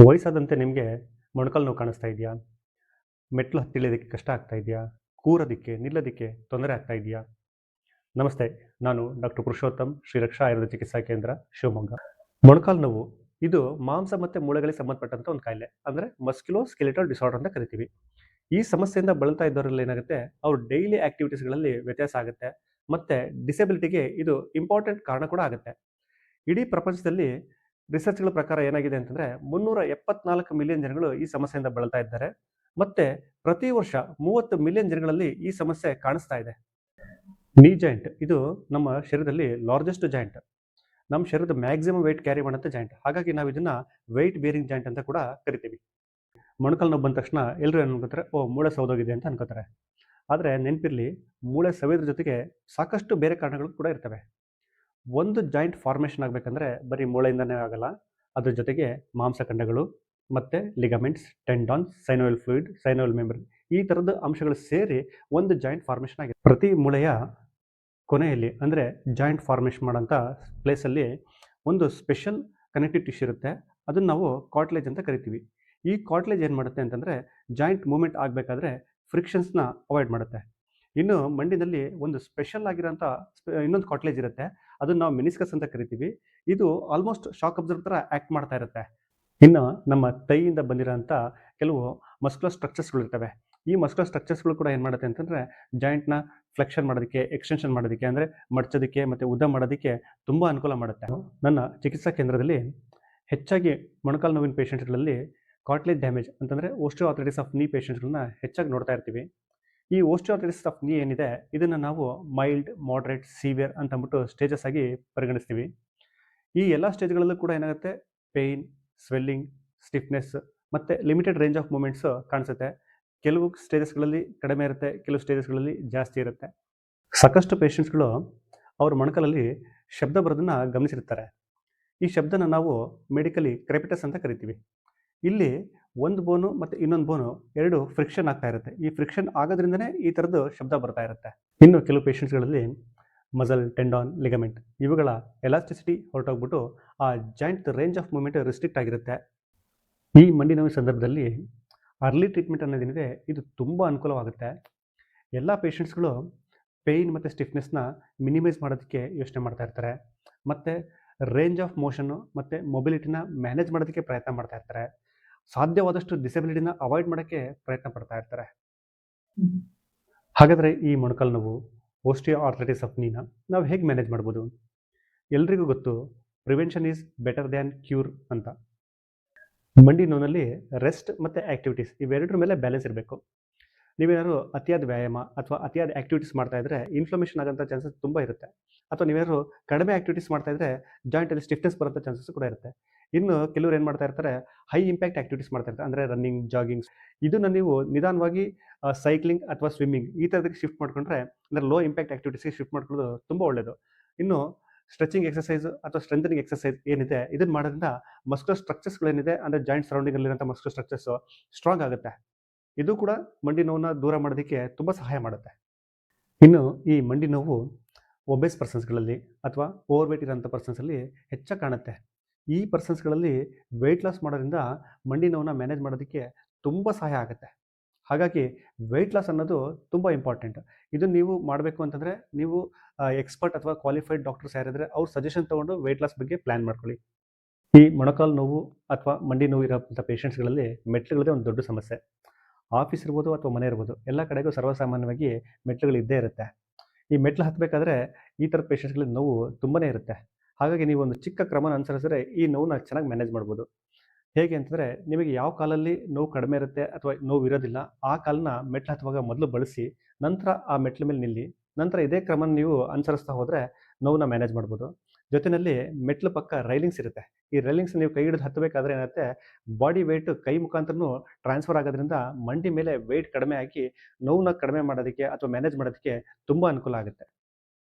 ವಯಸ್ಸಾದಂತೆ ನಿಮಗೆ ಮೊಣಕಾಲು ನೋವು ಕಾಣಿಸ್ತಾ ಇದೆಯಾ? ಮೆಟ್ಲು ಹತ್ತಿ ಇಳಿಯೋದಕ್ಕೆ ಕಷ್ಟ ಆಗ್ತಾ ಇದೆಯಾ? ಕೂರೋದಕ್ಕೆ, ನಿಲ್ಲೋದಕ್ಕೆ ತೊಂದರೆ ಆಗ್ತಾ ಇದೆಯಾ? ನಮಸ್ತೆ. ನಾನು ಡಾಕ್ಟರ್ ಪುರುಷೋತ್ತಮ್, ಶ್ರೀ ರಕ್ಷಾ ಆಯುರ್ವೇದ ಚಿಕಿತ್ಸಾ ಕೇಂದ್ರ, ಶಿವಮೊಗ್ಗ. ಮೊಣಕಾಲು ನೋವು ಇದು ಮಾಂಸ ಮತ್ತು ಮೂಳೆಗಳಿಗೆ ಸಂಬಂಧಪಟ್ಟಂತ ಒಂದು ಕಾಯಿಲೆ. ಅಂದರೆ ಮಸ್ಕ್ಯುಲೋ ಸ್ಕೆಲಿಟಲ್ ಡಿಸಾರ್ಡರ್ ಅಂತ ಕರಿತೀವಿ. ಈ ಸಮಸ್ಯೆಯಿಂದ ಬಳಲ್ತಾ ಇದ್ದವರಲ್ಲಿ ಏನಾಗುತ್ತೆ, ಅವ್ರ ಡೈಲಿ ಆಕ್ಟಿವಿಟೀಸ್ಗಳಲ್ಲಿ ವ್ಯತ್ಯಾಸ ಆಗುತ್ತೆ. ಮತ್ತೆ ಡಿಸೆಬಿಲಿಟಿಗೆ ಇದು ಇಂಪಾರ್ಟೆಂಟ್ ಕಾರಣ ಕೂಡ ಆಗುತ್ತೆ. ಇಡೀ ಪ್ರಪಂಚದಲ್ಲಿ ರಿಸರ್ಚ್ಗಳ ಪ್ರಕಾರ ಏನಾಗಿದೆ ಅಂತಂದ್ರೆ 374 ಮಿಲಿಯನ್ ಜನಗಳು ಈ ಸಮಸ್ಯೆಯಿಂದ ಬಳಲ್ತಾ ಇದ್ದಾರೆ. ಮತ್ತೆ ಪ್ರತಿ ವರ್ಷ 30 ಮಿಲಿಯನ್ ಜನಗಳಲ್ಲಿ ಈ ಸಮಸ್ಯೆ ಕಾಣಿಸ್ತಾ ಇದೆ. ನೀ ಜಾಯಿಂಟ್ ಇದು ನಮ್ಮ ಶರೀರದಲ್ಲಿ ಲಾರ್ಜೆಸ್ಟ್ ಜಾಯಿಂಟ್. ನಮ್ಮ ಶರೀರದ ಮ್ಯಾಕ್ಸಿಮಮ್ ವೆಯ್ಟ್ ಕ್ಯಾರಿ ಮಾಡುವಂಥ ಜಾಯಿಂಟ್. ಹಾಗಾಗಿ ನಾವು ಇದನ್ನ ವೆಯ್ಟ್ ಬೇರಿಂಗ್ ಜಾಯಿಂಟ್ ಅಂತ ಕೂಡ ಕರಿತೀವಿ. ಮೊಣಕಾಲು ನೋವು ಬಂದ ತಕ್ಷಣ ಎಲ್ಲರೂ ಏನು ಅನ್ಕೋತಾರೆ, ಓ ಮೂಳೆ ಸೌದೋಗಿದೆ ಅಂತ ಅನ್ಕೋತಾರೆ. ಆದರೆ ನೆನಪಿರಲಿ, ಮೂಳೆ ಸವಿಯೋದ್ರ ಜೊತೆಗೆ ಸಾಕಷ್ಟು ಬೇರೆ ಕಾರಣಗಳು ಕೂಡ ಇರ್ತವೆ. ಒಂದು ಜಾಯಿಂಟ್ ಫಾರ್ಮೇಷನ್ ಆಗಬೇಕಂದ್ರೆ ಬರೀ ಮೂಳೆಯಿಂದನೇ ಆಗಲ್ಲ. ಅದ್ರ ಜೊತೆಗೆ ಮಾಂಸಖಂಡಗಳು ಮತ್ತು ligaments, tendons, synovial fluid, synovial membrane ಈ ಥರದ ಅಂಶಗಳು ಸೇರಿ ಒಂದು ಜಾಯಿಂಟ್ ಫಾರ್ಮೇಷನ್ ಆಗಿದೆ. ಪ್ರತಿ ಮೂಳೆಯ ಕೊನೆಯಲ್ಲಿ ಅಂದರೆ ಜಾಯಿಂಟ್ ಫಾರ್ಮೇಷನ್ ಮಾಡೋಂಥ ಪ್ಲೇಸಲ್ಲಿ ಒಂದು ಸ್ಪೆಷಲ್ ಕನೆಕ್ಟಿವ್ ಟಿಶ್ಯೂ ಇರುತ್ತೆ. ಅದನ್ನು ನಾವು ಕಾರ್ಟ್ಲೇಜ್ ಅಂತ ಕರಿತೀವಿ. ಈ ಕಾರ್ಟ್ಲೇಜ್ ಏನು ಮಾಡುತ್ತೆ ಅಂತಂದರೆ ಜಾಯಿಂಟ್ ಮೂವ್ಮೆಂಟ್ ಆಗಬೇಕಾದ್ರೆ ಫ್ರಿಕ್ಷನ್ಸ್ನ ಅವಾಯ್ಡ್ ಮಾಡುತ್ತೆ. ಇನ್ನು ಮಂಡಿನಲ್ಲಿ ಒಂದು ಸ್ಪೆಷಲ್ ಆಗಿರೋಂಥ ಇನ್ನೊಂದು ಕಾರ್ಟ್ಲೇಜ್ ಇರುತ್ತೆ. ಅದನ್ನು ನಾವು ಮೆನಿಸ್ಕಸ್ ಅಂತ ಕರಿತೀವಿ. ಇದು ಆಲ್ಮೋಸ್ಟ್ ಶಾಕ್ ಅಬ್ಸರ್ವ್ ಥರ ಆ್ಯಕ್ಟ್ ಮಾಡ್ತಾ ಇರುತ್ತೆ. ಇನ್ನು ನಮ್ಮ ತೈಯಿಂದ ಬಂದಿರೋಂಥ ಕೆಲವು ಮಸ್ಕ್ಯುಲರ್ ಸ್ಟ್ರಕ್ಚರ್ಸ್ಗಳು ಇರ್ತವೆ. ಈ ಮಸ್ಕ್ಯುಲರ್ ಸ್ಟ್ರಕ್ಚರ್ಸ್ಗಳು ಕೂಡ ಏನು ಮಾಡುತ್ತೆ ಅಂತಂದರೆ ಜಾಯಿಂಟ್ನ ಫ್ಲೆಕ್ಷನ್ ಮಾಡೋದಕ್ಕೆ, ಎಕ್ಸ್ಟೆನ್ಷನ್ ಮಾಡೋದಕ್ಕೆ, ಅಂದರೆ ಮಡ್ಚೋದಕ್ಕೆ ಮತ್ತು ಉದ್ದ ಮಾಡೋದಕ್ಕೆ ತುಂಬ ಅನುಕೂಲ ಮಾಡುತ್ತೆ. ನನ್ನ ಚಿಕಿತ್ಸಾ ಕೇಂದ್ರದಲ್ಲಿ ಹೆಚ್ಚಾಗಿ ಮೊಣಕಾಲು ನೋವಿನ ಪೇಷಂಟ್ಗಳಲ್ಲಿ ಕಾರ್ಟ್ಲೇಜ್ ಡ್ಯಾಮೇಜ್ ಅಂತಂದರೆ ಓಸ್ಟಿಯೋಆರ್ಥರೈಟಿಸ್ ಆಫ್ ನೀ ಪೇಷಂಟ್ಸ್ಗಳನ್ನ ಹೆಚ್ಚಾಗಿ ನೋಡ್ತಾ ಇರ್ತೀವಿ. ಈ ಓಸ್ಟಿಯೋಆರ್ಥರೈಟಿಸ್ ಆಫ್ ನೀ ಏನಿದೆ, ಇದನ್ನು ನಾವು ಮೈಲ್ಡ್, ಮಾಡ್ರೇಟ್, ಸಿವಿಯರ್ ಅಂತ ಅಂದ್ಬಿಟ್ಟು ಸ್ಟೇಜಸ್ ಆಗಿ ಪರಿಗಣಿಸ್ತೀವಿ. ಈ ಎಲ್ಲ ಸ್ಟೇಜ್ಗಳಲ್ಲೂ ಕೂಡ ಏನಾಗುತ್ತೆ, ಪೇಯ್ನ್, ಸ್ವೆಲ್ಲಿಂಗ್, ಸ್ಟಿಫ್ನೆಸ್ ಮತ್ತು ಲಿಮಿಟೆಡ್ ರೇಂಜ್ ಆಫ್ ಮೂಮೆಂಟ್ಸ್ ಕಾಣಿಸುತ್ತೆ. ಕೆಲವು ಸ್ಟೇಜಸ್ಗಳಲ್ಲಿ ಕಡಿಮೆ ಇರುತ್ತೆ, ಕೆಲವು ಸ್ಟೇಜಸ್ಗಳಲ್ಲಿ ಜಾಸ್ತಿ ಇರುತ್ತೆ. ಸಾಕಷ್ಟು ಪೇಷಂಟ್ಸ್ಗಳು ಅವ್ರ ಮೊಣಕಾಲಲ್ಲಿ ಶಬ್ದ ಬರೋದನ್ನು ಗಮನಿಸಿರ್ತಾರೆ. ಈ ಶಬ್ದನ ನಾವು ಮೆಡಿಕಲಿ ಕ್ರೆಪಿಟಸ್ ಅಂತ ಕರಿತೀವಿ. ಇಲ್ಲಿ ಒಂದು ಬೋನು ಮತ್ತು ಇನ್ನೊಂದು ಬೋನು ಎರಡು ಫ್ರಿಕ್ಷನ್ ಆಗ್ತಾ ಇರುತ್ತೆ. ಈ ಫ್ರಿಕ್ಷನ್ ಆಗೋದ್ರಿಂದನೇ ಈ ಥರದ್ದು ಶಬ್ದ ಬರ್ತಾ ಇರುತ್ತೆ. ಇನ್ನು ಕೆಲವು ಪೇಷಂಟ್ಸ್ಗಳಲ್ಲಿ ಮಸಲ್, ಟೆಂಡಾನ್, ಲಿಗಮೆಂಟ್ ಇವುಗಳ ಎಲಾಸ್ಟಿಸಿಟಿ ಹೊರಟೋಗ್ಬಿಟ್ಟು ಆ joint range of movement restrict ಆಗಿರುತ್ತೆ. ಈ ಮಂಡಿ ನೋವಿನ ಸಂದರ್ಭದಲ್ಲಿ ಅರ್ಲಿ ಟ್ರೀಟ್ಮೆಂಟ್ ಅನ್ನೋದೇನಿದೆ, ಇದು ತುಂಬ ಅನುಕೂಲವಾಗುತ್ತೆ. ಎಲ್ಲ ಪೇಷಂಟ್ಸ್ಗಳು ಪೇಯ್ನ್ ಮತ್ತು ಸ್ಟಿಫ್ನೆಸ್ನ ಮಿನಿಮೈಸ್ ಮಾಡೋದಕ್ಕೆ ಯೋಚನೆ ಮಾಡ್ತಾ ಇರ್ತಾರೆ. ಮತ್ತು ರೇಂಜ್ ಆಫ್ ಮೋಷನ್ನು ಮತ್ತು ಮೊಬಿಲಿಟಿನ ಮ್ಯಾನೇಜ್ ಮಾಡೋದಕ್ಕೆ ಪ್ರಯತ್ನ ಮಾಡ್ತಾ ಇರ್ತಾರೆ. ಸಾಧ್ಯವಾದಷ್ಟು ಡಿಸೆಬಿಲಿಟಿನ ಅವಾಯ್ಡ್ ಮಾಡೋಕ್ಕೆ ಪ್ರಯತ್ನ ಪಡ್ತಾ ಇರ್ತಾರೆ. ಹಾಗಾದರೆ ಈ ಮೊಣಕಾಲು ನೋವು ಓಸ್ಟಿಯೋಆರ್ಥರೈಟಿಸ್ ಆಫ್ ನೀನ ನಾವು ಹೇಗೆ ಮ್ಯಾನೇಜ್ ಮಾಡ್ಬೋದು? ಎಲ್ರಿಗೂ ಗೊತ್ತು, prevention is better than cure ಅಂತ. ಮಂಡಿ ನೋವಿನಲ್ಲಿ ರೆಸ್ಟ್ ಮತ್ತು ಆ್ಯಕ್ಟಿವಿಟೀಸ್ ಇವೆರಡರ ಮೇಲೆ ಬ್ಯಾಲೆನ್ಸ್ ಇರಬೇಕು. ನೀವೇನಾದ್ರು ಅತಿಯಾದ ವ್ಯಾಯಾಮ ಅಥವಾ ಅತಿಯಾದ ಆ್ಯಕ್ಟಿವಿಟೀಸ್ ಮಾಡ್ತಾ ಇದ್ದರೆ ಇನ್ಫ್ಲಮೇಷನ್ ಆಗೋಂಥ ಚಾನ್ಸಸ್ ತುಂಬ ಇರುತ್ತೆ. ಅಥವಾ ನೀವೇನಾದ್ರು ಕಡಿಮೆ ಆ್ಯಕ್ಟಿವಿಟೀಸ್ ಮಾಡ್ತಾ ಇದ್ದರೆ ಜಾಯಿಂಟಲ್ಲಿ ಸ್ಟಿಫ್ನೆಸ್ ಬರೋಂಥ ಚಾನ್ಸಸ್ ಕೂಡ ಇರುತ್ತೆ. ಇನ್ನು ಕೆಲವರು ಏನು ಮಾಡ್ತಾ ಇರ್ತಾರೆ, ಹೈ ಇಂಪ್ಯಾಕ್ಟ್ ಆ್ಯಕ್ಟಿವಿಟೀಸ್ ಮಾಡ್ತಾ ಇರ್ತಾರೆ. ಅಂದರೆ ರನ್ನಿಂಗ್, ಜಾಗಿಂಗ್ಸ್ ಇದನ್ನು ನೀವು ನಿಧಾನವಾಗಿ ಸೈಕ್ಲಿಂಗ್ ಅಥವಾ ಸ್ವಿಮ್ಮಿಂಗ್ ಈ ಥರದಕ್ಕೆ ಶಿಫ್ಟ್ ಮಾಡಿಕೊಂಡ್ರೆ, ಅಂದರೆ ಲೋ ಇಂಪ್ಯಾಕ್ಟ್ ಆ್ಯಕ್ಟಿವಿಟೀಸ್ಗೆ ಶಿಫ್ಟ್ ಮಾಡ್ಕೊಳ್ಳೋದು ತುಂಬ ಒಳ್ಳೆಯದು. ಇನ್ನು ಸ್ಟ್ರೆಚಿಂಗ್ ಎಕ್ಸಸೈಸ್ ಅಥವಾ ಸ್ಟ್ರೆಂಥನಿಂಗ್ ಎಕ್ಸಸೈಸ್ ಏನಿದೆ, ಇದನ್ನು ಮಾಡೋದ್ರಿಂದ ಮಸ್ಕ್ಯುಲರ್ ಸ್ಟ್ರಕ್ಚರ್ಸ್ಗಳೇನಿದೆ, ಅಂದರೆ ಜಾಯಿಂಟ್ ಸರೌಂಡಿಂಗಲ್ಲಿರೋಂಥ ಮಸ್ಕ್ಯುಲರ್ ಸ್ಟ್ರಕ್ಚರ್ಸು ಸ್ಟ್ರಾಂಗ್ ಆಗುತ್ತೆ. ಇದು ಕೂಡ ಮಂಡಿ ನೋವನ್ನ ದೂರ ಮಾಡೋದಕ್ಕೆ ತುಂಬ ಸಹಾಯ ಮಾಡುತ್ತೆ. ಇನ್ನು ಈ ಮಂಡಿ ನೋವು ಒಬೇಸ್ ಪರ್ಸನ್ಸ್ಗಳಲ್ಲಿ ಅಥವಾ ಓವರ್ ವೇಟ್ ಇರೋಂಥ ಪರ್ಸನ್ಸಲ್ಲಿ ಹೆಚ್ಚಾಗಿ ಕಾಣುತ್ತೆ. ಈ ಪರ್ಸನ್ಸ್ಗಳಲ್ಲಿ ವೆಯ್ಟ್ ಲಾಸ್ ಮಾಡೋದ್ರಿಂದ ಮಂಡಿ ನೋವನ್ನ ಮ್ಯಾನೇಜ್ ಮಾಡೋದಕ್ಕೆ ತುಂಬ ಸಹಾಯ ಆಗುತ್ತೆ. ಹಾಗಾಗಿ ವೆಯ್ಟ್ ಲಾಸ್ ಅನ್ನೋದು ತುಂಬ ಇಂಪಾರ್ಟೆಂಟ್. ಇದನ್ನು ನೀವು ಮಾಡಬೇಕು ಅಂತಂದರೆ ನೀವು ಎಕ್ಸ್ಪರ್ಟ್ ಅಥವಾ ಕ್ವಾಲಿಫೈಡ್ ಡಾಕ್ಟರ್ಸ್ ಯಾರಿದ್ರೆ ಅವ್ರ ಸಜೆಷನ್ ತೊಗೊಂಡು ವೆಯ್ಟ್ ಲಾಸ್ ಬಗ್ಗೆ ಪ್ಲ್ಯಾನ್ ಮಾಡ್ಕೊಳ್ಳಿ. ಈ ಮೊಣಕಾಲು ನೋವು ಅಥವಾ ಮಂಡಿ ನೋವು ಇರೋಂಥ ಪೇಷಂಟ್ಸ್ಗಳಲ್ಲಿ ಮೆಟ್ಲುಗಳದೇ ಒಂದು ದೊಡ್ಡ ಸಮಸ್ಯೆ. ಆಫೀಸ್ ಇರ್ಬೋದು ಅಥವಾ ಮನೆ ಇರ್ಬೋದು, ಎಲ್ಲ ಕಡೆಗೂ ಸರ್ವಸಾಮಾನ್ಯವಾಗಿ ಮೆಟ್ಲುಗಳು ಇದ್ದೇ ಇರುತ್ತೆ. ಈ ಮೆಟ್ಲು ಹತ್ತಬೇಕಾದ್ರೆ ಈ ಥರದ ಪೇಷಂಟ್ಸ್ಗಳಿಗೆ ನೋವು ತುಂಬನೇ ಇರುತ್ತೆ. ಹಾಗಾಗಿ ನೀವು ಒಂದು ಚಿಕ್ಕ ಕ್ರಮನ ಅನುಸರಿಸಿದ್ರೆ ಈ ನೋವನ್ನ ಚೆನ್ನಾಗಿ ಮ್ಯಾನೇಜ್ ಮಾಡ್ಬೋದು. ಹೇಗೆ ಅಂತಂದರೆ, ನಿಮಗೆ ಯಾವ ಕಾಲಲ್ಲಿ ನೋವು ಕಡಿಮೆ ಇರುತ್ತೆ ಅಥವಾ ನೋವು ಇರೋದಿಲ್ಲ, ಆ ಕಾಲನ್ನ ಮೆಟ್ಲು ಹತ್ತುವಾಗ ಮೊದಲು ಬಳಸಿ, ನಂತರ ಆ ಮೆಟ್ಲ ಮೇಲೆ ನಿಲ್ಲಿ. ನಂತರ ಇದೇ ಕ್ರಮನ ನೀವು ಅನುಸರಿಸ್ತಾ ಹೋದರೆ ನೋವನ್ನ ಮ್ಯಾನೇಜ್ ಮಾಡ್ಬೋದು. ಜೊತೆಯಲ್ಲಿ ಮೆಟ್ಲು ಪಕ್ಕ ರೈಲಿಂಗ್ಸ್ ಇರುತ್ತೆ. ಈ ರೈಲಿಂಗ್ಸ್ ನೀವು ಕೈ ಹಿಡಿದು ಹತ್ತಬೇಕಾದ್ರೆ ಏನಾಗುತ್ತೆ, ಬಾಡಿ ವೆಯ್ಟ್ ಕೈ ಮುಖಾಂತರನೂ ಟ್ರಾನ್ಸ್ಫರ್ ಆಗೋದ್ರಿಂದ ಮಂಡಿ ಮೇಲೆ ವೆಯ್ಟ್ ಕಡಿಮೆ ಆಗಿ ನೋವನ್ನ ಕಡಿಮೆ ಮಾಡೋದಕ್ಕೆ ಅಥವಾ ಮ್ಯಾನೇಜ್ ಮಾಡೋದಕ್ಕೆ ತುಂಬ ಅನುಕೂಲ ಆಗುತ್ತೆ.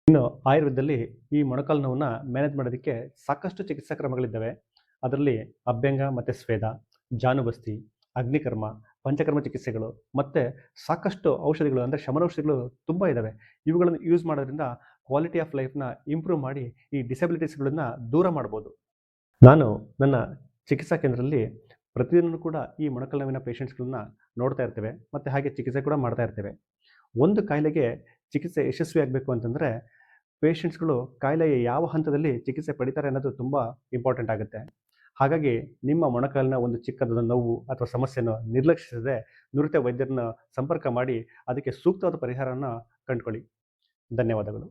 ಇನ್ನು ಆಯುರ್ವೇದದಲ್ಲಿ ಈ ಮೊಣಕಾಲು ನೋವನ್ನ ಮ್ಯಾನೇಜ್ ಮಾಡೋದಕ್ಕೆ ಸಾಕಷ್ಟು ಚಿಕಿತ್ಸಾ ಕ್ರಮಗಳಿದ್ದಾವೆ. ಅದರಲ್ಲಿ ಅಭ್ಯಂಗ ಮತ್ತು ಸ್ವೇದ, ಜಾನುಬಸ್ತಿ, ಅಗ್ನಿಕರ್ಮ, ಪಂಚಕರ್ಮ ಚಿಕಿತ್ಸೆಗಳು ಮತ್ತು ಸಾಕಷ್ಟು ಔಷಧಿಗಳು, ಅಂದರೆ ಶಮನೌಷಧಿಗಳು ತುಂಬ ಇದ್ದಾವೆ. ಇವುಗಳನ್ನು ಯೂಸ್ ಮಾಡೋದ್ರಿಂದ ಕ್ವಾಲಿಟಿ ಆಫ್ ಲೈಫ್ನ ಇಂಪ್ರೂವ್ ಮಾಡಿ ಈ ಡಿಸೆಬಿಲಿಟೀಸ್ಗಳನ್ನು ದೂರ ಮಾಡ್ಬೋದು. ನಾನು ನನ್ನ ಚಿಕಿತ್ಸಾ ಕೇಂದ್ರದಲ್ಲಿ ಪ್ರತಿದಿನ ಕೂಡ ಈ ಮೊಣಕಾಲು ನೋವಿನ ಪೇಷಂಟ್ಸ್ಗಳನ್ನ ನೋಡ್ತಾ ಇರ್ತೇವೆ ಮತ್ತು ಹಾಗೆ ಚಿಕಿತ್ಸೆ ಕೂಡ ಮಾಡ್ತಾ ಇರ್ತೇವೆ. ಒಂದು ಕಾಯಿಲೆಗೆ ಚಿಕಿತ್ಸೆ ಯಶಸ್ವಿಯಾಗಬೇಕು ಅಂತಂದರೆ ಪೇಷಂಟ್ಸ್ಗಳು ಕಾಯಿಲೆಯ ಯಾವ ಹಂತದಲ್ಲಿ ಚಿಕಿತ್ಸೆ ಪಡಿತಾರೆ ಅನ್ನೋದು ತುಂಬ ಇಂಪಾರ್ಟೆಂಟ್ ಆಗುತ್ತೆ. ಹಾಗಾಗಿ ನಿಮ್ಮ ಮೊಣಕಾಲಿನ ಒಂದು ಚಿಕ್ಕದಾದ ನೋವು ಅಥವಾ ಸಮಸ್ಯೆಯನ್ನು ನಿರ್ಲಕ್ಷಿಸದೆ ನುರಿತ ವೈದ್ಯರನ್ನ ಸಂಪರ್ಕ ಮಾಡಿ ಅದಕ್ಕೆ ಸೂಕ್ತವಾದ ಪರಿಹಾರನ ಕಂಡುಕೊಳ್ಳಿ. ಧನ್ಯವಾದಗಳು.